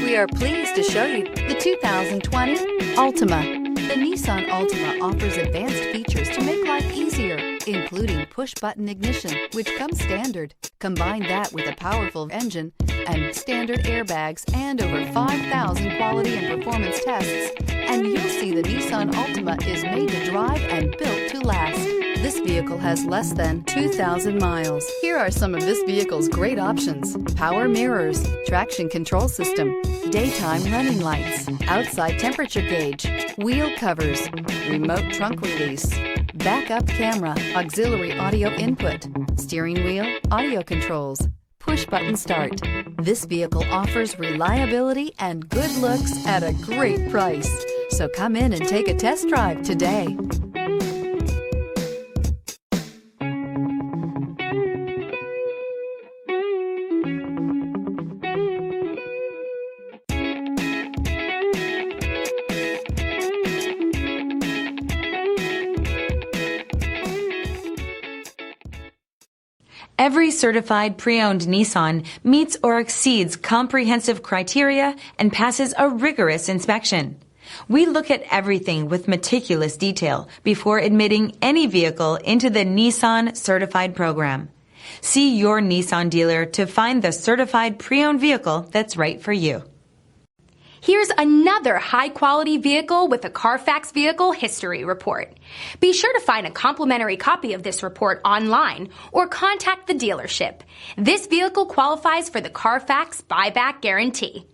We are pleased to show you the 2020 Altima. The Nissan Altima offers advanced features to make life easier, including push-button ignition, which comes standard. Combine that with a powerful engine and standard airbags and over 5,000 quality and performance tests, and you'll see the Nissan Altima is made to drive and built to last. This vehicle has less than 2,000 miles. Here are some of this vehicle's great options: power mirrors, traction control system, daytime running lights, outside temperature gauge, wheel covers, remote trunk release, backup camera, auxiliary audio input, steering wheel audio controls, push button start. This vehicle offers reliability and good looks at a great price. So come in and take a test drive today. Every certified pre-owned Nissan meets or exceeds comprehensive criteria and passes a rigorous inspection. We look at everything with meticulous detail before admitting any vehicle into the Nissan Certified program. See your Nissan dealer to find the certified pre-owned vehicle that's right for you. Here's another high-quality vehicle with a Carfax Vehicle History Report. Be sure to find a complimentary copy of this report online or contact the dealership. This vehicle qualifies for the Carfax Buyback Guarantee.